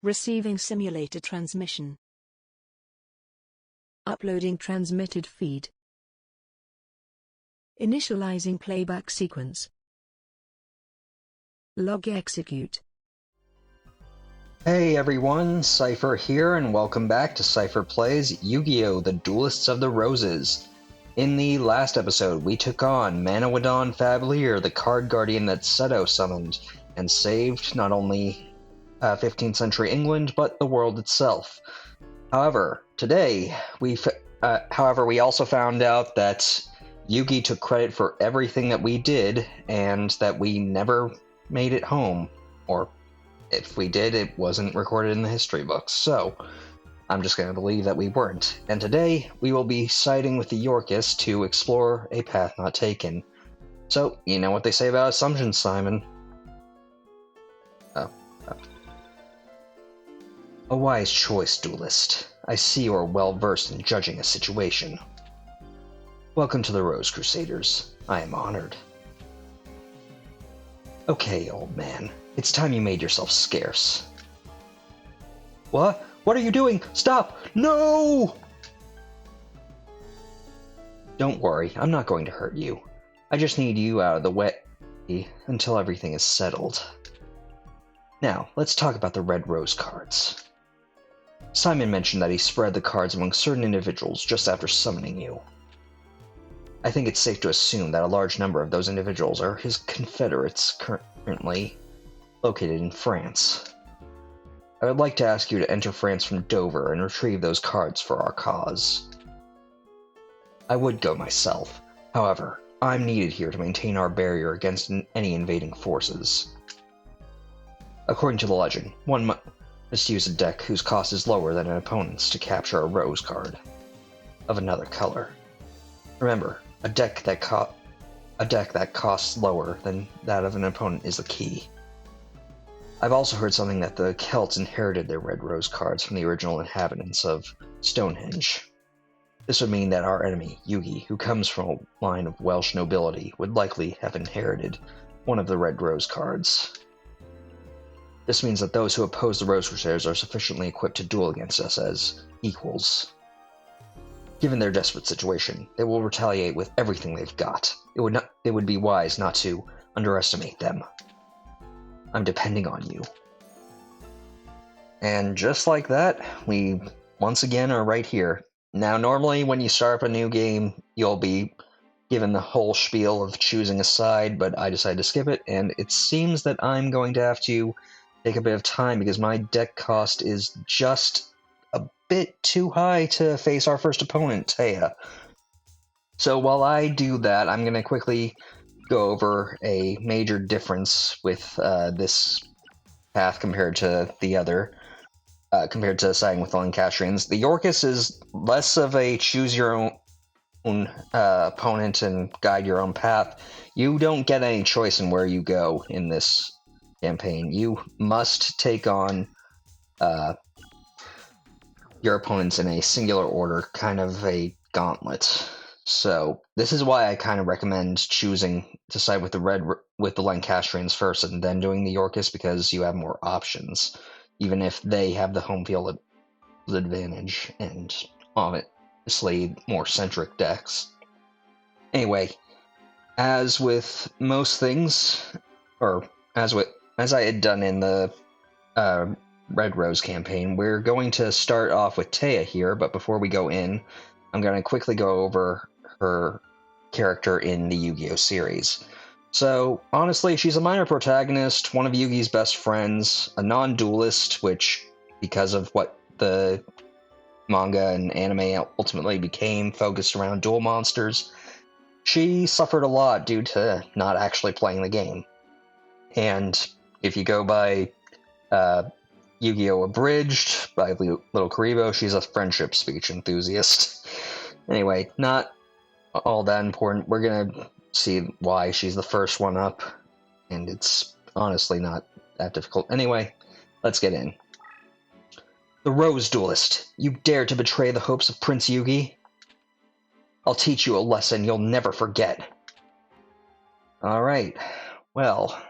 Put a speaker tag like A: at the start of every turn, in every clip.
A: Receiving simulator transmission. Uploading transmitted feed. Initializing playback sequence. Log execute.
B: Hey everyone, Seipher here, and welcome back to Seipher Plays Yugioh, the Duelists of the Roses. In the last episode, we took on Manawydan Fablir, the card guardian that Seto summoned, and saved not only 15th century England, but the world itself. However, today, we also found out that Yugi took credit for everything that we did, and that we never made it home, or if we did, it wasn't recorded in the history books, so I'm just going to believe that we weren't. And today, we will be siding with the Yorkist to explore a path not taken. So, you know what they say about assumptions, Simon. A wise choice, duelist. I see you are well versed in judging a situation. Welcome to the Rose Crusaders. I am honored. Okay, old man. It's time you made yourself scarce. What? What are you doing? Stop! No! Don't worry, I'm not going to hurt you. I just need you out of the way until everything is settled. Now, let's talk about the Red Rose cards. Simon mentioned that he spread the cards among certain individuals just after summoning you. I think it's safe to assume that a large number of those individuals are his confederates currently located in France. I would like to ask you to enter France from Dover and retrieve those cards for our cause. I would go myself. However, I'm needed here to maintain our barrier against any invading forces. According to the legend, one must use a deck whose cost is lower than an opponent's to capture a rose card of another color. Remember, a deck that costs lower than that of an opponent is the key. I've also heard something that the Celts inherited their red rose cards from the original inhabitants of Stonehenge. This would mean that our enemy, Yugi, who comes from a line of Welsh nobility, would likely have inherited one of the red rose cards. This means that those who oppose the Rose Crusaders are sufficiently equipped to duel against us as equals. Given their desperate situation, they will retaliate with everything they've got. It would be wise not to underestimate them. I'm depending on you. And just like that, we once again are right here. Now, normally when you start up a new game, you'll be given the whole spiel of choosing a side, but I decided to skip it, and it seems that I'm going to have to take a bit of time because my deck cost is just a bit too high to face our first opponent, Taya. So while I do that, I'm going to quickly go over a major difference with this path compared to the other, compared to siding with the Lancastrians. The Yorkist is less of a choose your own opponent and guide your own path. You don't get any choice in where you go in this campaign. You must take on your opponents in a singular order, kind of a gauntlet. So this is why I kind of recommend choosing to side with the Lancastrians first and then doing the Yorkist, because you have more options, even if they have the home field advantage and obviously more centric decks. Anyway, as with most things, or as I had done in the Red Rose campaign, we're going to start off with Taya here, but before we go in, I'm going to quickly go over her character in the Yu-Gi-Oh series. So, honestly, she's a minor protagonist, one of Yugi's best friends, a non-duelist, which, because of what the manga and anime ultimately became, focused around duel monsters, she suffered a lot due to not actually playing the game. And if you go by Yu-Gi-Oh! Abridged by Little Karibo, she's a friendship speech enthusiast. Anyway, not all that important. We're gonna see why she's the first one up, and it's honestly not that difficult. Anyway, let's get in. The Rose Duelist. You dare to betray the hopes of Prince Yugi? I'll teach you a lesson you'll never forget. Alright, well,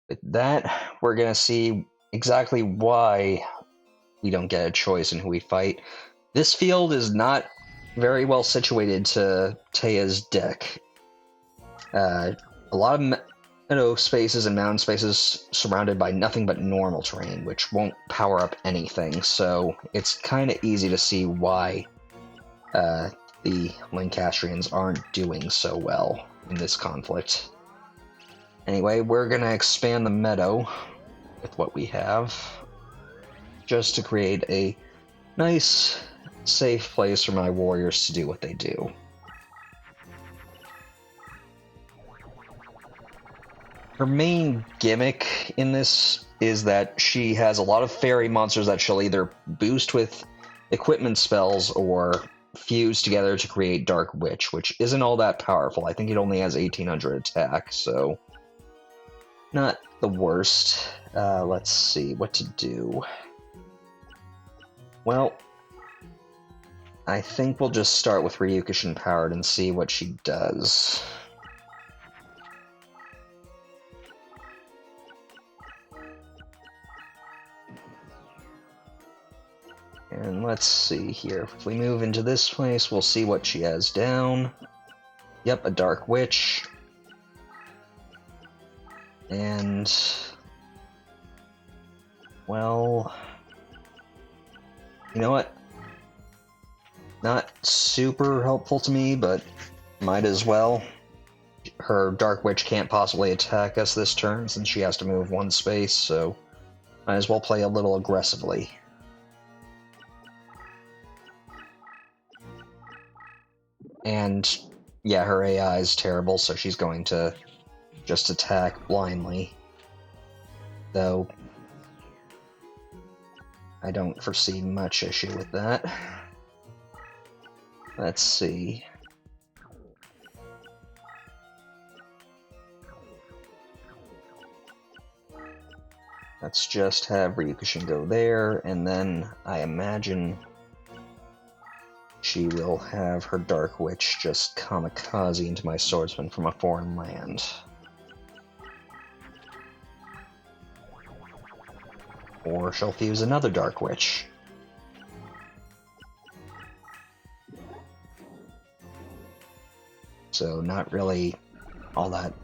B: with that, we're gonna see exactly why we don't get a choice in who we fight. This field is not very well situated to Taya's deck. A lot of meadow spaces and mountain spaces surrounded by nothing but normal terrain, which won't power up anything, so it's kind of easy to see why the Lancastrians aren't doing so well in this conflict. Anyway, we're going to expand the meadow with what we have, just to create a nice, safe place for my warriors to do what they do. Her main gimmick in this is that she has a lot of fairy monsters that she'll either boost with equipment spells or fuse together to create Dark Witch, which isn't all that powerful. I think it only has 1800 attack, so not the worst. Let's see what to do. Well, I think we'll just start with Ryukish Empowered and see what she does. And let's see here. If we move into this place, we'll see what she has down. Yep, a Dark Witch. And... well... you know what? Not super helpful to me, but might as well. Her Dark Witch can't possibly attack us this turn since she has to move one space, so might as well play a little aggressively. And yeah, her AI is terrible, so she's going to just attack blindly. Though I don't foresee much issue with that. Let's see. Let's just have Ryukushin go there, and then I imagine she will have her Dark Witch just kamikaze into my Swordsman from a foreign land. Or she'll fuse another Dark Witch. So not really all that...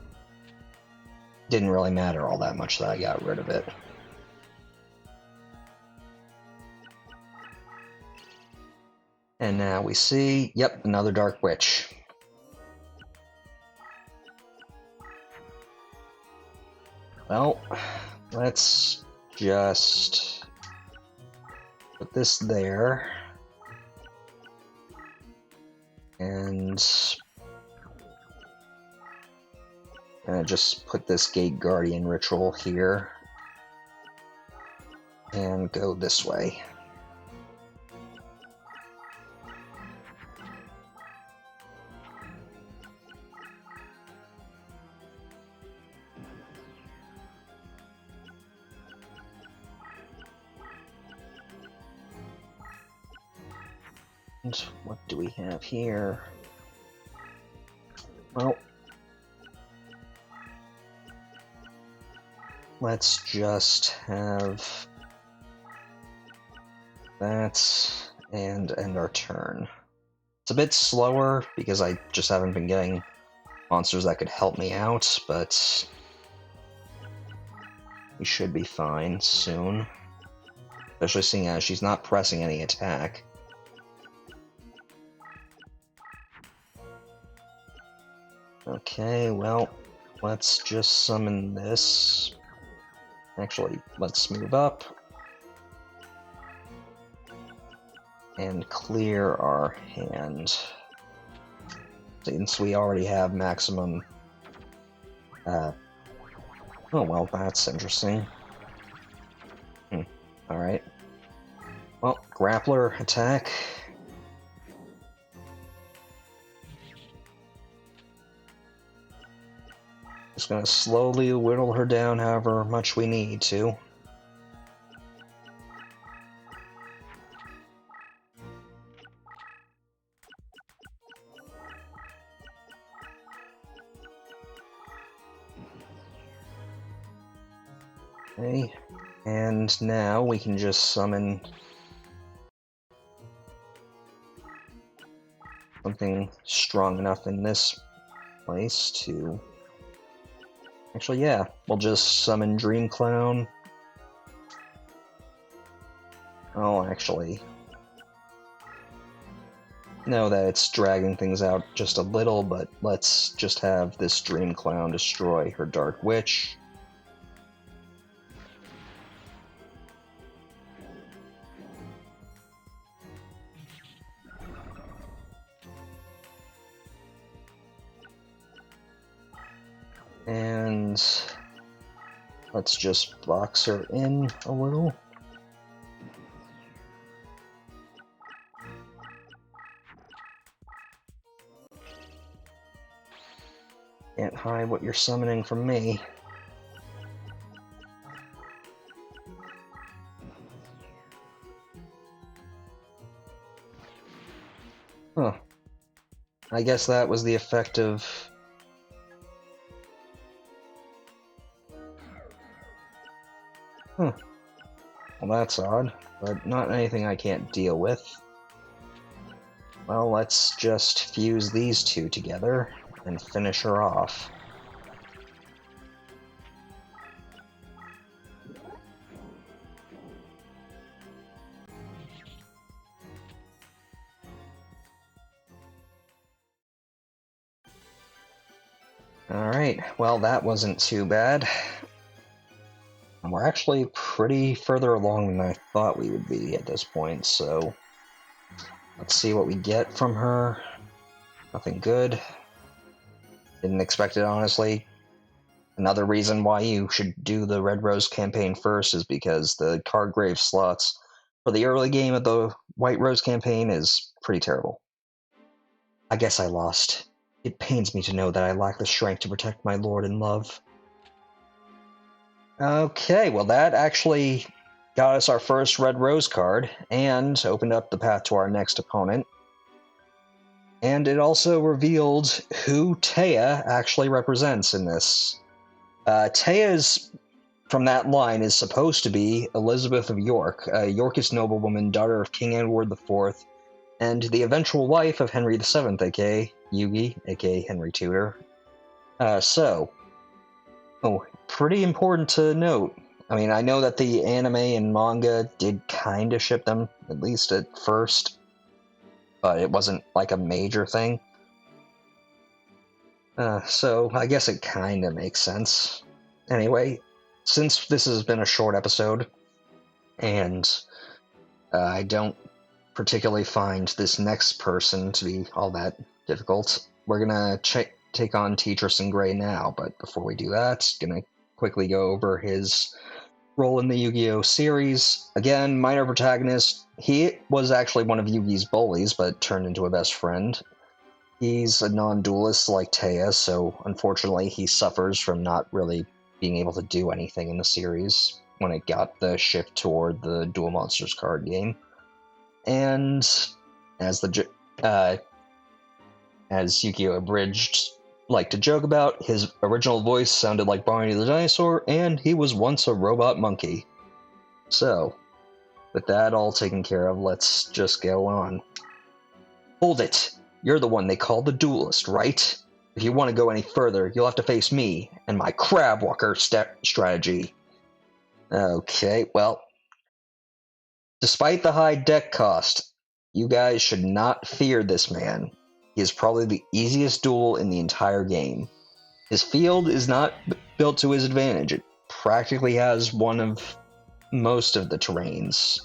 B: didn't really matter all that much that I got rid of it. And now we see, yep, another Dark Witch. Well, let's just put this there. And just put this Gate Guardian ritual here. And go this way. What do we have here? Well, let's just have that and end our turn. It's a bit slower because I just haven't been getting monsters that could help me out, but we should be fine soon. Especially seeing as she's not pressing any attack. Okay, well, let's just summon this. Actually, let's move up. And clear our hand. Since we already have maximum... oh, well, that's interesting. Alright. Well, grappler attack. Just gonna slowly whittle her down however much we need to. Okay. And now we can just summon something strong enough in this place to... Actually, yeah, we'll just summon Dream Clown. Oh, actually... know that it's dragging things out just a little, but let's just have this Dream Clown destroy her Dark Witch. And let's just box her in a little. Can't hide what you're summoning from me. Huh. I guess that was the effect of... Huh. Well, that's odd, but not anything I can't deal with. Well, let's just fuse these two together and finish her off. Alright, well that wasn't too bad. And we're actually pretty further along than I thought we would be at this point, so... Let's see what we get from her. Nothing good. Didn't expect it, honestly. Another reason why you should do the Red Rose campaign first is because the card grave slots for the early game of the White Rose campaign is pretty terrible. I guess I lost. It pains me to know that I lack the strength to protect my lord and love. Okay, well that actually got us our first Red Rose card, and opened up the path to our next opponent. And it also revealed who Taya actually represents in this. Taya's, from that line, is supposed to be Elizabeth of York, a Yorkist noblewoman, daughter of King Edward IV, and the eventual wife of Henry VII, aka Yugioh, aka Henry Tudor. Pretty important to note. I mean, I know that the anime and manga did kind of ship them, at least at first, but it wasn't like a major thing. So I guess it kind of makes sense. Anyway, since this has been a short episode, and I don't particularly find this next person to be all that difficult, we're gonna take on Tristan Grey now, but before we do that, gonna quickly go over his role in the Yu-Gi-Oh! Series. Again, minor protagonist. He was actually one of Yugi's bullies, but turned into a best friend. He's a non-duelist like Taya, so unfortunately he suffers from not really being able to do anything in the series when it got the shift toward the Duel Monsters card game. And as Yugioh Abridged like to joke about, his original voice sounded like Barney the Dinosaur, and he was once a robot monkey. So, with that all taken care of, let's just go on. Hold it! You're the one they call the Duelist, right? If you want to go any further, you'll have to face me and my Crab Walker strategy. Okay, well, despite the high deck cost, you guys should not fear this man. He is probably the easiest duel in the entire game. His field is not built to his advantage. It practically has one of most of the terrains,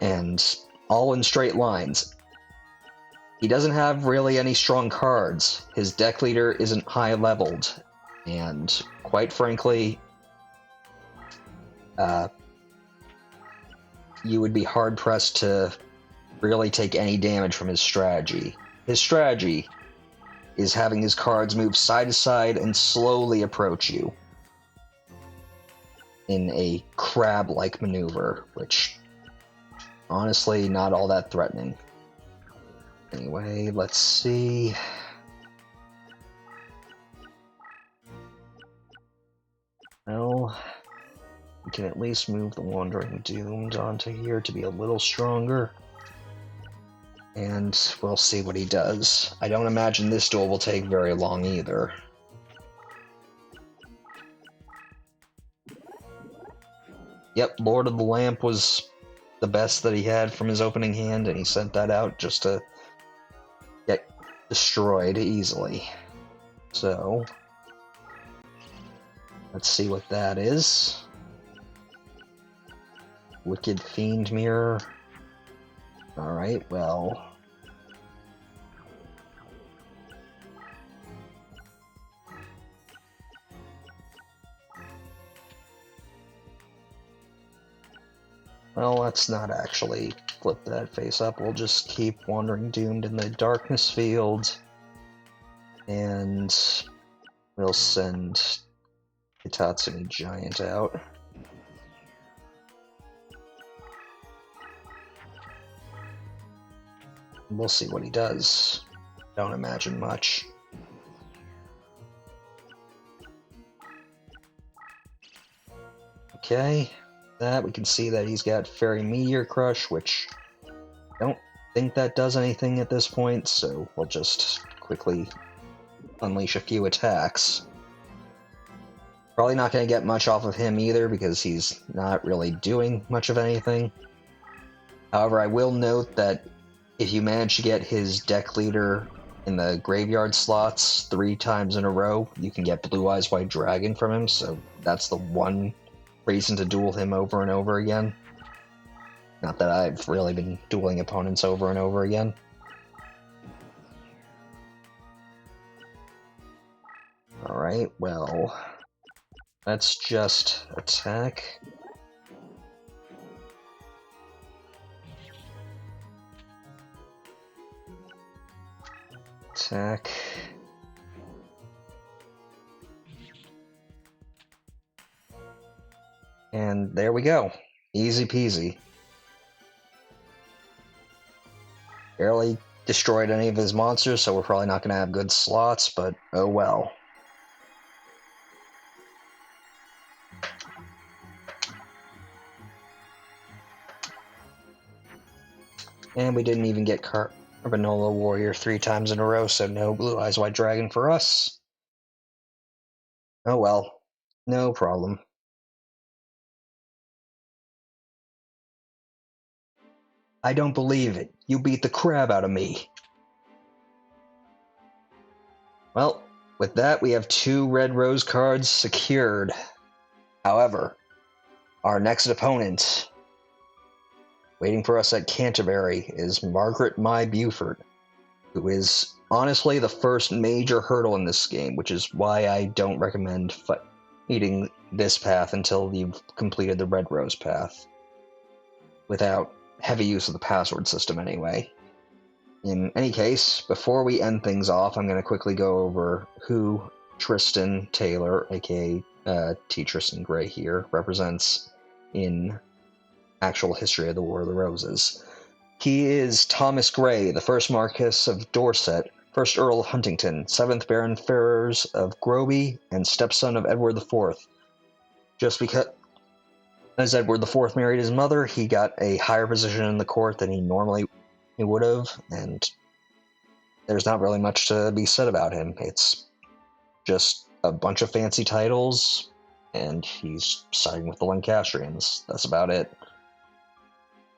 B: and all in straight lines. He doesn't have really any strong cards. His deck leader isn't high leveled, and quite frankly, you would be hard pressed to really take any damage from his strategy. His strategy is having his cards move side to side and slowly approach you in a crab-like maneuver, which honestly not all that threatening. Anyway, let's see. Well, We can at least move the Wandering Doomed onto here to be a little stronger. And we'll see what he does. I don't imagine this duel will take very long either. Yep, Lord of the Lamp was the best that he had from his opening hand, and he sent that out just to get destroyed easily. So, let's see what that is. Wicked Fiend Mirror. Alright, well... Well, let's not actually flip that face up. We'll just keep Wandering Doomed in the Darkness Field. And we'll send Hitatsumi Giant out. We'll see what he does. Don't imagine much. Okay. That we can see that he's got Fairy Meteor Crush, which I don't think that does anything at this point, so we'll just quickly unleash a few attacks. Probably not going to get much off of him either, because he's not really doing much of anything. However, I will note that if you manage to get his deck leader in the graveyard slots 3 times in a row, you can get Blue Eyes White Dragon from him, so that's the one reason to duel him over and over again. Not that I've really been dueling opponents over and over again. Alright, well, let's just attack. Attack. And there we go. Easy peasy. Barely destroyed any of his monsters, so we're probably not going to have good slots, but oh well. And we didn't even get Carbanola Warrior 3 times in a row, so no Blue Eyes White Dragon for us. Oh well. No problem. I don't believe it. You beat the crap out of me. Well, with that, we have 2 red rose cards secured. However, our next opponent, waiting for us at Canterbury, is Margaret My Buford, who is honestly the first major hurdle in this game, which is why I don't recommend fighting this path until you've completed the red rose path. Without heavy use of the password system anyway. In any case, before we end things off, I'm going to quickly go over who Tristan Taylor, aka T. Tristan Grey here, represents in actual history of the War of the Roses. He is Thomas Grey, the first Marquess of Dorset, first Earl of Huntington, 7th Baron Ferrers of Groby, and stepson of Edward IV. Just because as Edward IV married his mother, he got a higher position in the court than he normally would have, and there's not really much to be said about him. It's just a bunch of fancy titles, and he's siding with the Lancastrians. That's about it.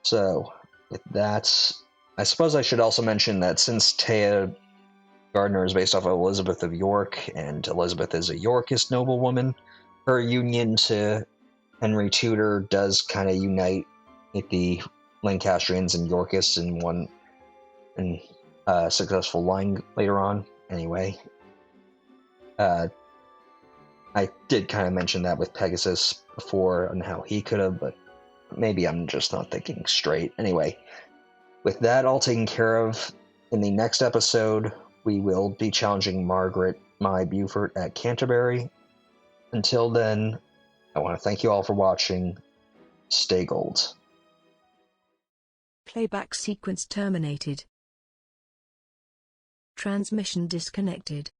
B: So, with that, I suppose I should also mention that since Taya Gardner is based off of Elizabeth of York, and Elizabeth is a Yorkist noblewoman, her union to Henry Tudor does kind of unite with the Lancastrians and Yorkists in one successful line later on. Anyway, I did kind of mention that with Pegasus before and how he could have, but maybe I'm just not thinking straight. Anyway, with that all taken care of, in the next episode, we will be challenging Margaret My Buford at Canterbury. Until then, I want to thank you all for watching. Stay gold.
A: Playback sequence terminated. Transmission disconnected.